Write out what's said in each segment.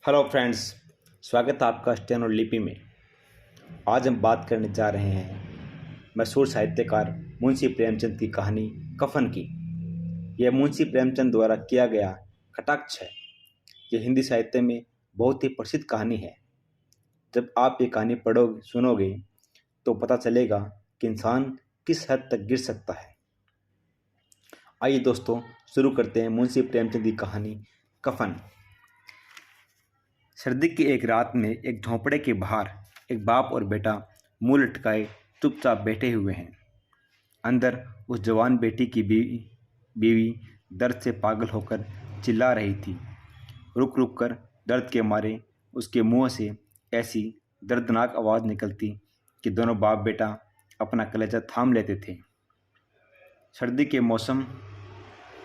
Hello friends, स्वागत है आपका स्टेनो लिपि में। आज हम बात करने जा रहे हैं मशहूर साहित्यकार मुंशी प्रेमचंद की कहानी कफन की। यह मुंशी प्रेमचंद द्वारा किया गया कटाक्ष है। यह हिंदी साहित्य में बहुत ही प्रसिद्ध कहानी है। जब आप ये कहानी पढ़ोगे सुनोगे तो पता चलेगा कि इंसान किस हद तक गिर सकता है। आइए दोस्तों, शुरू करते हैं मुंशी प्रेमचंद की कहानी कफन। सर्दी की एक रात में एक झोंपड़े के बाहर एक बाप और बेटा मुंह लटकाए चुपचाप बैठे हुए हैं। अंदर उस जवान बेटी की बीवी दर्द से पागल होकर चिल्ला रही थी। रुक रुक कर दर्द के मारे उसके मुंह से ऐसी दर्दनाक आवाज़ निकलती कि दोनों बाप बेटा अपना कलेजा थाम लेते थे। सर्दी के मौसम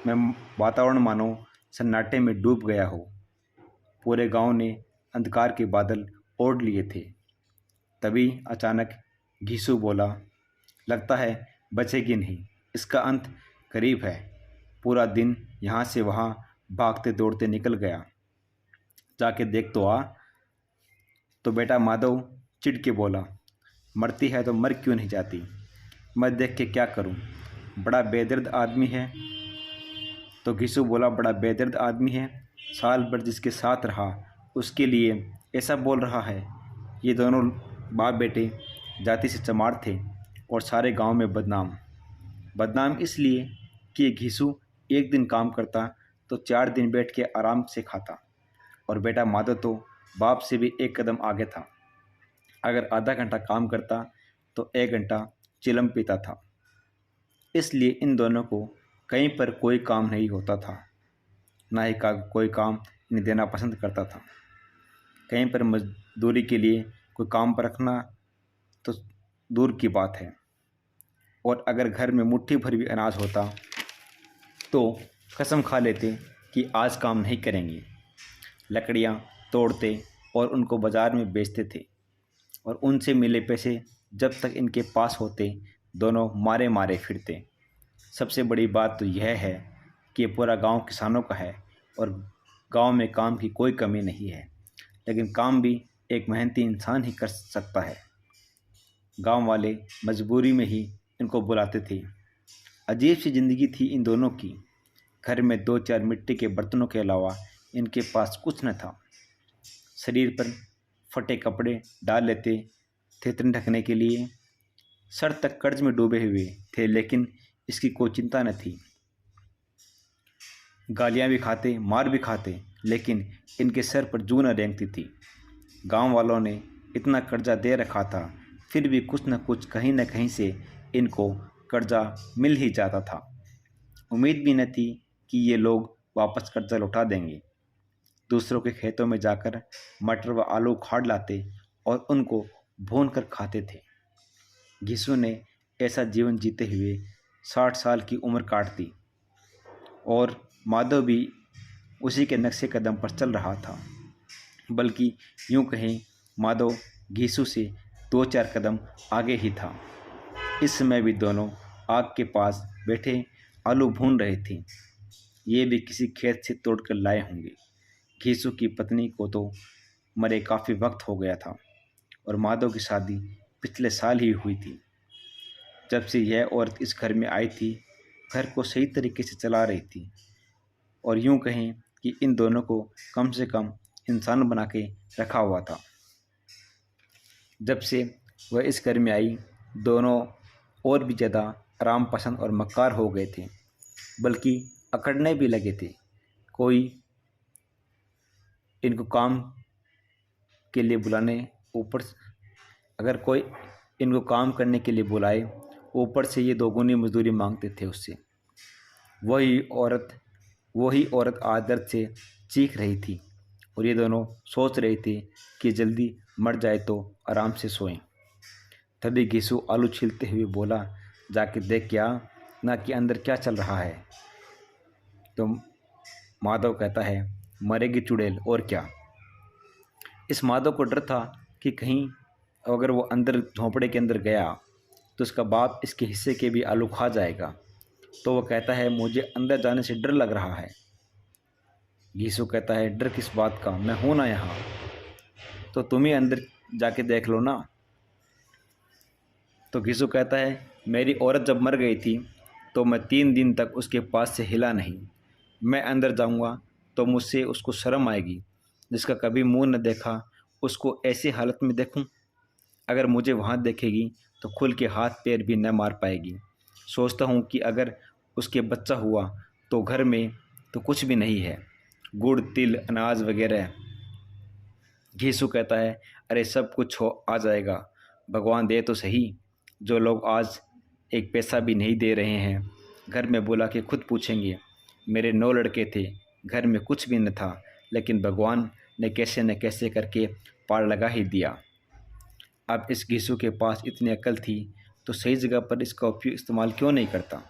में वातावरण मानो सन्नाटे में डूब गया हो। पूरे गांव ने अंधकार के बादल ओढ़ लिए थे। तभी अचानक घीसू बोला, लगता है बचेगी नहीं, इसका अंत करीब है। पूरा दिन यहाँ से वहाँ भागते दौड़ते निकल गया, जाके देख तो आ। तो बेटा माधव चिढ़ के बोला, मरती है तो मर क्यों नहीं जाती, मैं देख के क्या करूँ, बड़ा बेदर्द आदमी है। तो घीसू बोला, बड़ा बेदर्द आदमी है, साल भर जिसके साथ रहा उसके लिए ऐसा बोल रहा है। ये दोनों बाप बेटे जाति से चमार थे और सारे गांव में बदनाम इसलिए कि ये घीसू एक दिन काम करता तो 4 दिन बैठ के आराम से खाता, और बेटा माधव तो बाप से भी एक कदम आगे था। अगर आधा घंटा काम करता तो 1 घंटा चिलम पीता था। इसलिए इन दोनों को कहीं पर कोई काम नहीं होता था, ना ही कोई काम इन्हें देना पसंद करता था। कहीं पर मजदूरी के लिए कोई काम पर रखना तो दूर की बात है, और अगर घर में मुट्ठी भर भी अनाज होता तो कसम खा लेते कि आज काम नहीं करेंगे। लकड़ियाँ तोड़ते और उनको बाज़ार में बेचते थे, और उनसे मिले पैसे जब तक इनके पास होते दोनों मारे मारे फिरते। सबसे बड़ी बात तो यह है कि पूरा गांव किसानों का है और गांव में काम की कोई कमी नहीं है, लेकिन काम भी एक मेहनती इंसान ही कर सकता है। गांव वाले मजबूरी में ही इनको बुलाते थे। अजीब सी ज़िंदगी थी इन दोनों की। घर में 2-4 मिट्टी के बर्तनों के अलावा इनके पास कुछ न था। शरीर पर फटे कपड़े डाल लेते थे तन ढकने के लिए। सर तक कर्ज में डूबे हुए थे, लेकिन इसकी कोई चिंता न थी। गालियाँ भी खाते, मार भी खाते, लेकिन इनके सर पर जूं न रेंगती थी। गांव वालों ने इतना कर्जा दे रखा था, फिर भी कुछ न कुछ कहीं न कहीं से इनको कर्जा मिल ही जाता था। उम्मीद भी न थी कि ये लोग वापस कर्जा लौटा देंगे। दूसरों के खेतों में जाकर मटर व आलू उखाड़ लाते और उनको भून कर खाते थे। घीसू ने ऐसा जीवन जीते हुए 60 साल की उम्र काट दी, और माधव भी उसी के नक्शे कदम पर चल रहा था। बल्कि यूं कहें, माधव घीसू से 2-4 कदम आगे ही था। इस समय भी दोनों आग के पास बैठे आलू भून रहे थे। ये भी किसी खेत से तोड़कर लाए होंगे। घीसू की पत्नी को तो मरे काफ़ी वक्त हो गया था, और माधव की शादी पिछले साल ही हुई थी। जब से यह औरत इस घर में आई थी, घर को सही तरीके से चला रही थी, और यूं कहें कि इन दोनों को कम से कम इंसान बना के रखा हुआ था। जब से वह इस घर में आई, दोनों और भी ज़्यादा आराम पसंद और मक्कार हो गए थे, बल्कि अकड़ने भी लगे थे। कोई इनको काम के लिए बुलाने ऊपर अगर कोई इनको काम करने के लिए बुलाए, ऊपर से ये दोगुनी मजदूरी मांगते थे उससे। वही औरत आदर से चीख रही थी, और ये दोनों सोच रहे थे कि जल्दी मर जाए तो आराम से सोएं। तभी घीसू आलू छीलते हुए बोला, जाके देख क्या ना कि अंदर क्या चल रहा है। तो माधव कहता है, मरेगी चुड़ैल और क्या। इस माधव को डर था कि कहीं अगर वो अंदर झोंपड़े के अंदर गया तो उसका बाप इसके हिस्से के भी आलू खा जाएगा। तो वो कहता है, मुझे अंदर जाने से डर लग रहा है। घीसू कहता है, डर किस बात का, मैं हूं ना यहाँ, तो तुम ही अंदर जाके देख लो ना। तो घीसू कहता है, मेरी औरत जब मर गई थी तो मैं 3 दिन तक उसके पास से हिला नहीं। मैं अंदर जाऊंगा तो मुझसे उसको शर्म आएगी, जिसका कभी मुंह न देखा उसको ऐसी हालत में देखूं। अगर मुझे वहाँ देखेगी तो खुल के हाथ पैर भी न मार पाएगी। सोचता हूँ कि अगर उसके बच्चा हुआ तो घर में तो कुछ भी नहीं है, गुड़ तिल अनाज वगैरह। घीसू कहता है, अरे सब कुछ हो आ जाएगा, भगवान दे तो सही। जो लोग आज एक पैसा भी नहीं दे रहे हैं, घर में बुला के खुद पूछेंगे। मेरे 9 लड़के थे, घर में कुछ भी न था, लेकिन भगवान ने कैसे न कैसे करके पार लगा ही दिया। अब इस घीसू के पास इतनी अकल थी तो सही जगह पर इसका उपयोग इस्तेमाल क्यों नहीं करता।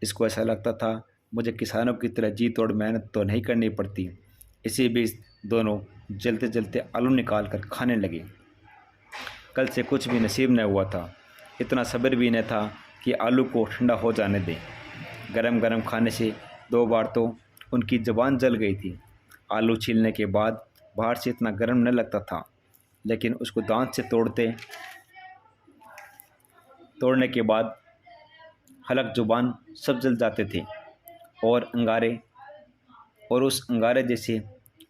इसको ऐसा लगता था मुझे किसानों की तरह जी तोड़ मेहनत तो नहीं करनी पड़ती। इसी बीच दोनों जलते जलते आलू निकाल कर खाने लगे। कल से कुछ भी नसीब न हुआ था, इतना सब्र भी न था कि आलू को ठंडा हो जाने दें। गरम गरम खाने से 2 बार तो उनकी ज़बान जल गई थी। आलू छीलने के बाद बाहर से इतना गर्म न लगता था, लेकिन उसको दांत से तोड़ने के बाद हलक जुबान सब जल जाते थे। और अंगारे और उस अंगारे जैसे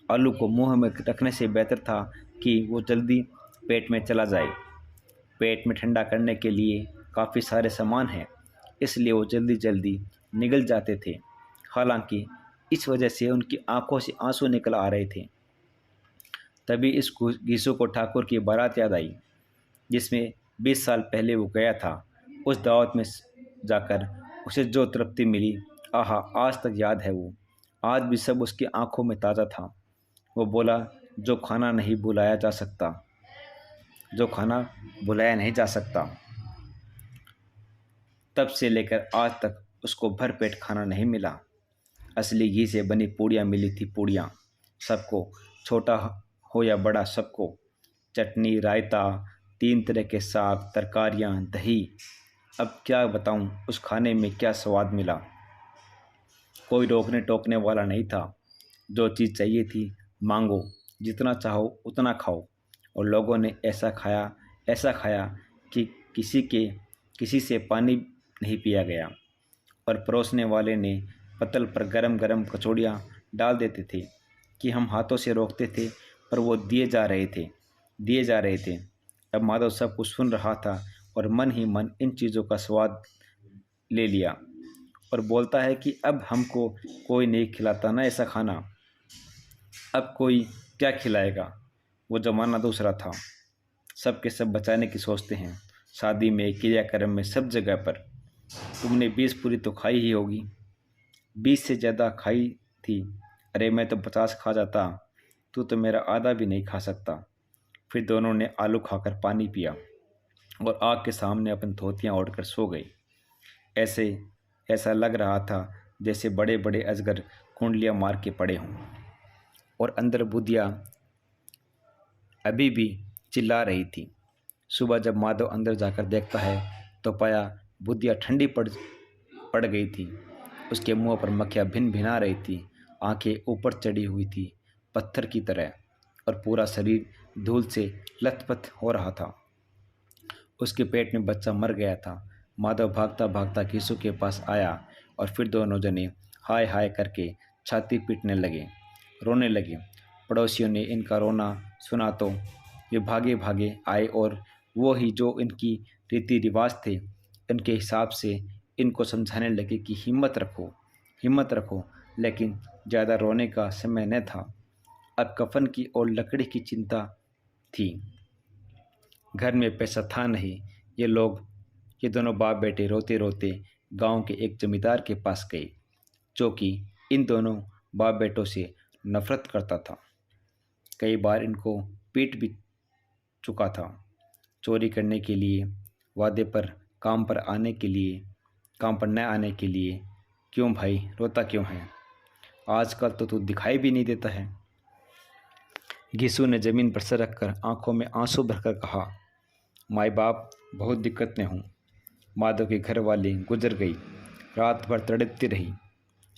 आलू को मुंह में रखने से बेहतर था कि वो जल्दी पेट में चला जाए। पेट में ठंडा करने के लिए काफ़ी सारे सामान हैं, इसलिए वो जल्दी जल्दी निगल जाते थे। हालांकि इस वजह से उनकी आंखों से आंसू निकल आ रहे थे। तभी इस घीसू को ठाकुर की बारात याद आई, जिसमें 20 साल पहले वो गया था। उस दावत में जाकर उसे जो तृप्ति मिली, आहा, आज तक याद है वो। आज भी सब उसकी आंखों में ताज़ा था। वो बोला, जो खाना नहीं भुलाया जा सकता, जो खाना भुलाया नहीं जा सकता। तब से लेकर आज तक उसको भर पेट खाना नहीं मिला। असली घी से बनी पूड़ियाँ मिली थी, पूड़ियाँ सबको, छोटा हो या बड़ा सबको। चटनी, रायता, 3 तरह के साग, तरकारियाँ, दही। अब क्या बताऊँ उस खाने में क्या स्वाद मिला। कोई रोकने टोकने वाला नहीं था। जो चीज़ चाहिए थी मांगो, जितना चाहो उतना खाओ। और लोगों ने ऐसा खाया कि किसी से पानी नहीं पिया गया। और परोसने वाले ने पतल पर गरम गरम कचौड़ियाँ डाल देते थे कि हम हाथों से रोकते थे, पर वो दिए जा रहे थे। अब माधव सब कुछ सुन रहा था और मन ही मन इन चीज़ों का स्वाद ले लिया। और बोलता है कि अब हमको कोई नहीं खिलाता ना ऐसा खाना, अब कोई क्या खिलाएगा। वो ज़माना दूसरा था, सब के सब बचाने की सोचते हैं। शादी में, क्रियाक्रम में, सब जगह पर। तुमने 20 पूरी तो खाई ही होगी। 20 से ज़्यादा खाई थी। अरे मैं तो 50 खा जाता, तू तो मेरा आधा भी नहीं खा सकता। फिर दोनों ने आलू खाकर पानी पिया और आग के सामने अपनी धोतियाँ ओढ़कर सो गए। ऐसा लग रहा था जैसे बड़े बड़े अजगर कुंडलियाँ मार के पड़े हों। और अंदर बुधिया अभी भी चिल्ला रही थी। सुबह जब माधव अंदर जाकर देखता है तो पाया बुधिया ठंडी पड़ गई थी। उसके मुंह पर मक्खियाँ भिन भिना रही थी, आंखें ऊपर चढ़ी हुई थी पत्थर की तरह, और पूरा शरीर धूल से लथपथ हो रहा था। उसके पेट में बच्चा मर गया था। माधव भागता भागता घीसू के पास आया और फिर दोनों जने हाय हाय करके छाती पीटने लगे, रोने लगे। पड़ोसियों ने इनका रोना सुना तो वे भागे भागे आए और वो ही जो इनकी रीति रिवाज थे, इनके हिसाब से इनको समझाने लगे कि हिम्मत रखो। लेकिन ज़्यादा रोने का समय न था। अब कफन की और लकड़ी की चिंता थी। घर में पैसा था नहीं। ये दोनों बाप बेटे रोते रोते गांव के एक जमींदार के पास गए, जो कि इन दोनों बाप बेटों से नफरत करता था। कई बार इनको पीट भी चुका था। चोरी करने के लिए, वादे पर, काम पर न आने के लिए। क्यों भाई, रोता क्यों है? आजकल तो तू दिखाई भी नहीं देता है। घीसू ने ज़मीन पर सर रखकर आंखों में आंसू भरकर कहा, माई बाप बहुत दिक्कत में हूँ। माधव के घर वाली गुजर गई, रात भर तड़पती रही।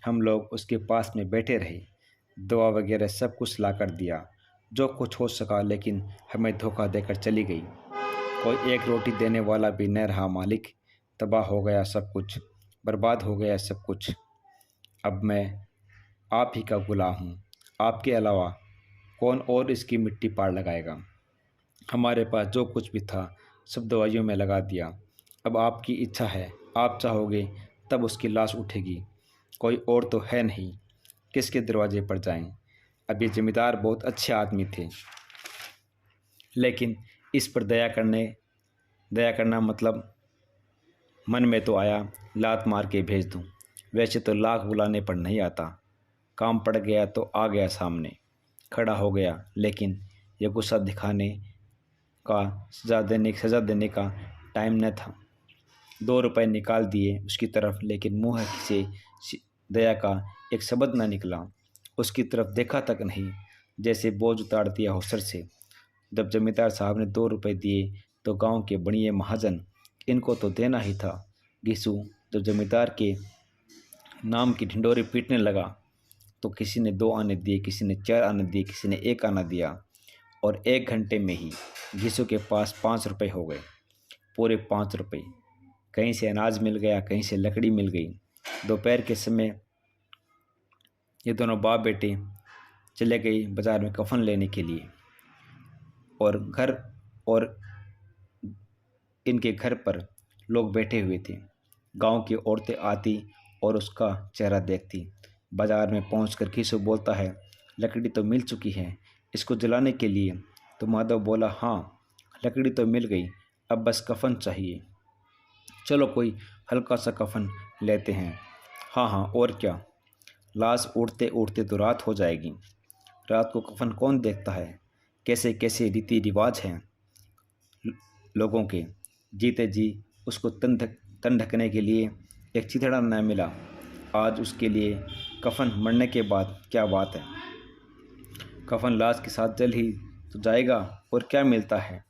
हम लोग उसके पास में बैठे रहे, दवा वगैरह सब कुछ ला कर दिया, जो कुछ हो सका, लेकिन हमें धोखा देकर चली गई। कोई एक रोटी देने वाला भी न रहा मालिक। तबाह हो गया सब कुछ, बर्बाद हो गया सब कुछ। अब मैं आप ही का गुलाम हूँ, आपके अलावा कौन और इसकी मिट्टी पार लगाएगा। हमारे पास जो कुछ भी था सब दवाइयों में लगा दिया। अब आपकी इच्छा है, आप चाहोगे तब उसकी लाश उठेगी। कोई और तो है नहीं, किसके दरवाजे पर जाएं। अब ये जमींदार बहुत अच्छे आदमी थे, लेकिन इस पर दया करना मतलब मन में तो आया लात मार के भेज दूं। वैसे तो लाख बुलाने पर नहीं आता, काम पड़ गया तो आ गया सामने, खड़ा हो गया। लेकिन यह गुस्सा दिखाने का, सज़ा देने का टाइम न था। 2 रुपए निकाल दिए उसकी तरफ, लेकिन मुँह से दया का एक शब्द न निकला। उसकी तरफ देखा तक नहीं, जैसे बोझ उतार दिया हो सर से। जब जमींदार साहब ने 2 रुपए दिए तो गांव के बड़िए महाजन, इनको तो देना ही था। घिसू जब जमींदार के नाम की ढिंडोरी पीटने लगा तो किसी ने 2 आने दिए, किसी ने 4 आने दिए, किसी ने 1 आना दिया, और 1 घंटे में ही घिसू के पास 5 रुपए हो गए। पूरे 5 रुपए। कहीं से अनाज मिल गया, कहीं से लकड़ी मिल गई। दोपहर के समय ये दोनों बाप बेटे चले गए बाजार में कफन लेने के लिए, और इनके घर पर लोग बैठे हुए थे। गांव की औरतें आती और उसका चेहरा देखती। बाजार में पहुंचकर घिसू बोलता है, लकड़ी तो मिल चुकी है इसको जलाने के लिए। तो माधव बोला, हाँ लकड़ी तो मिल गई, अब बस कफन चाहिए। चलो कोई हल्का सा कफन लेते हैं। हाँ हाँ, और क्या, लाश उड़ते उड़ते तो रात हो जाएगी। रात को कफन कौन देखता है। कैसे कैसे रीति रिवाज हैं लोगों के। जीते जी उसको तन ढकने के लिए एक चिथड़ा न मिला, आज उसके लिए कफन मरने के बाद क्या बात है। कफन लाश के साथ जल ही तो जाएगा, और क्या मिलता है।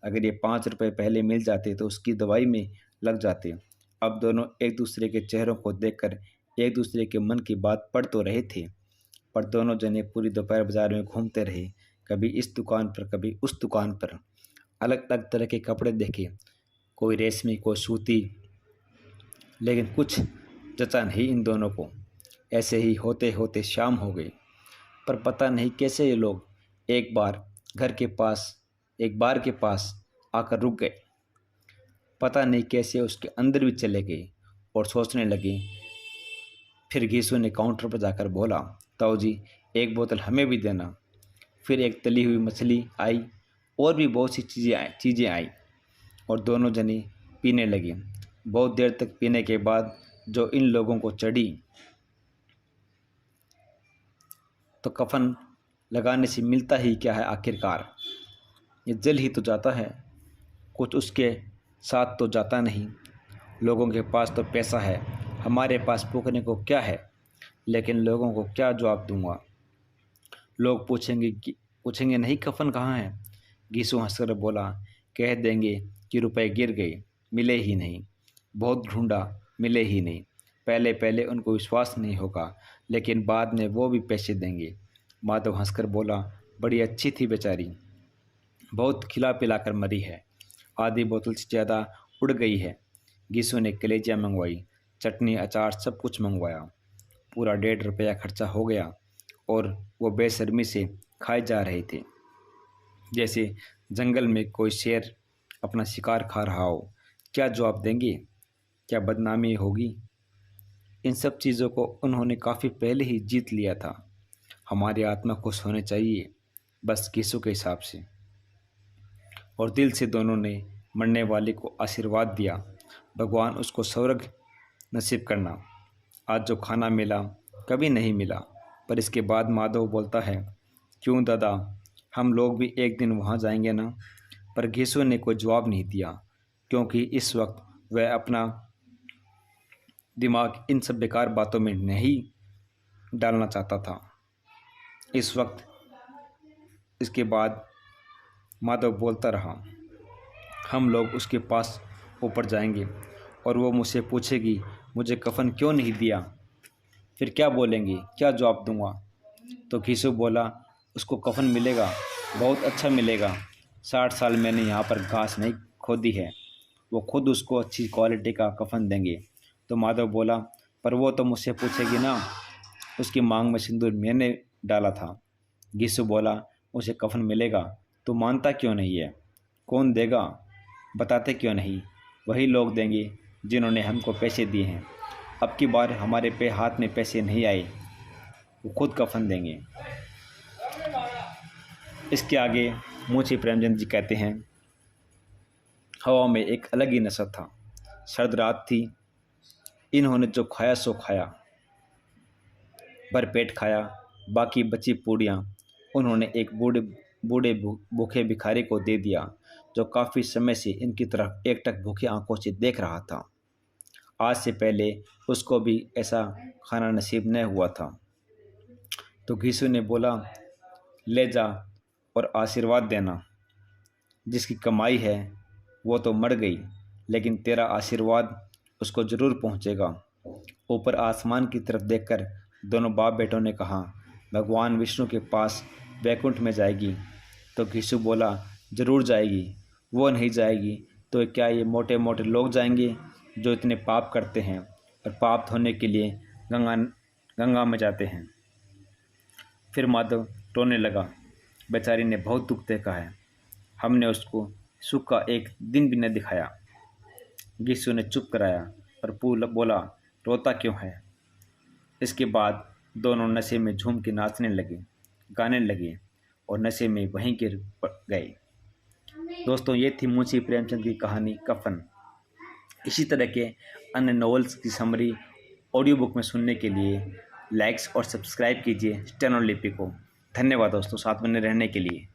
अगर ये 5 रुपए पहले मिल जाते तो उसकी दवाई में लग जाते। अब दोनों एक दूसरे के चेहरों को देखकर एक दूसरे के मन की बात पढ़ तो रहे थे, पर दोनों जने पूरी दोपहर बाजार में घूमते रहे, कभी इस दुकान पर कभी उस दुकान पर। अलग अलग तरह के कपड़े देखे, कोई रेशमी कोई सूती, लेकिन कुछ जचा नहीं इन दोनों को। ऐसे ही होते होते शाम हो गई, पर पता नहीं कैसे ये लोग एक बार के पास आकर रुक गए। पता नहीं कैसे उसके अंदर भी चले गए और सोचने लगे। फिर घीसू ने काउंटर पर जाकर बोला, ताऊ जी 1 बोतल हमें भी देना। फिर एक तली हुई मछली आई, और भी बहुत सी चीज़ें आई, और दोनों जने पीने लगे। बहुत देर तक पीने के बाद जो इन लोगों को चढ़ी, तो कफन लगाने से मिलता ही क्या है आखिरकार। ये जल ही तो जाता है, कुछ उसके साथ तो जाता नहीं। लोगों के पास तो पैसा है, हमारे पास पूछने को क्या है। लेकिन लोगों को क्या जवाब दूंगा। लोग पूछेंगे नहीं कफन कहाँ है। घीसू हंसकर बोला, कह देंगे कि रुपए गिर गए, मिले ही नहीं, बहुत ढूंढा, मिले ही नहीं। पहले पहले उनको विश्वास नहीं होगा, लेकिन बाद में वो भी पैसे देंगे। माधव हंसकर बोला, बड़ी अच्छी थी बेचारी, बहुत खिला पिला कर मरी है, आधी बोतल से ज़्यादा उड़ गई है। घीसू ने कलेजियाँ मंगवाई, चटनी अचार सब कुछ मंगवाया। पूरा 1.5 रुपया खर्चा हो गया, और वो बेशर्मी से खाए जा रहे थे, जैसे जंगल में कोई शेर अपना शिकार खा रहा हो। क्या जवाब देंगे, क्या बदनामी होगी। इन सब चीज़ों को उन्होंने काफ़ी पहले ही जीत लिया था। हमारी आत्मा खुश होनी चाहिए, बस घीसू के हिसाब से। और दिल से दोनों ने मरने वाले को आशीर्वाद दिया, भगवान उसको स्वर्ग नसीब करना। आज जो खाना मिला कभी नहीं मिला। पर इसके बाद माधव बोलता है, क्यों दादा, हम लोग भी एक दिन वहाँ जाएंगे ना। पर घीसू ने कोई जवाब नहीं दिया, क्योंकि इस वक्त वह अपना दिमाग इन सब बेकार बातों में नहीं डालना चाहता था। इस वक्त इसके बाद माधव बोलता रहा, हम लोग उसके पास ऊपर जाएंगे और वो मुझसे पूछेगी मुझे कफन क्यों नहीं दिया। फिर क्या बोलेंगे, क्या जवाब दूंगा। तो घीसू बोला, उसको कफन मिलेगा, बहुत अच्छा मिलेगा। 60 साल मैंने यहाँ पर घास नहीं खोदी है, वो खुद उसको अच्छी क्वालिटी का कफन देंगे। तो माधव बोला, पर वो तो मुझसे पूछेगी ना, उसकी मांग में सिंदूर मैंने डाला था। घीसू बोला, उसे कफन मिलेगा, तू मानता क्यों नहीं है? कौन देगा? बताते क्यों नहीं? वही लोग देंगे जिन्होंने हमको पैसे दिए हैं। अब की बार हमारे पे हाथ में पैसे नहीं आए, वो खुद कफन देंगे। इसके आगे मुंशी प्रेमचंद जी कहते हैं, हवा में एक अलग ही नशा था। सर्द रात थी, इन्होंने जो खाया सो खाया, भरपेट खाया। बाकी बची पूड़ियाँ उन्होंने एक बूढ़े भूखे भिखारी को दे दिया, जो काफ़ी समय से इनकी तरफ एकटक भूखी आंखों से देख रहा था। आज से पहले उसको भी ऐसा खाना नसीब न हुआ था। तो घीसू ने बोला, ले जा और आशीर्वाद देना। जिसकी कमाई है वो तो मर गई, लेकिन तेरा आशीर्वाद उसको ज़रूर पहुंचेगा। ऊपर आसमान की तरफ देखकर दोनों बाप बेटों ने कहा, भगवान विष्णु के पास वैकुंठ में जाएगी। तो घीसू बोला, ज़रूर जाएगी। वो नहीं जाएगी तो क्या ये मोटे मोटे लोग जाएंगे जो इतने पाप करते हैं और पाप धोने के लिए गंगा में जाते हैं। फिर माधव रोने लगा। बेचारी ने बहुत दुख देखा है, हमने उसको सुख का एक दिन भी न दिखाया। घीसू ने चुप कराया और बोला, रोता क्यों है? इसके बाद दोनों नशे में झूम के नाचने लगे, गाने लगे और नशे में वहीं गिर गए। दोस्तों, ये थी मुंशी प्रेमचंद की कहानी कफन। इसी तरह के अन्य नॉवेल्स की समरी ऑडियो बुक में सुनने के लिए लाइक्स और सब्सक्राइब कीजिए स्टेनो लिपि को। धन्यवाद दोस्तों, साथ बने रहने के लिए।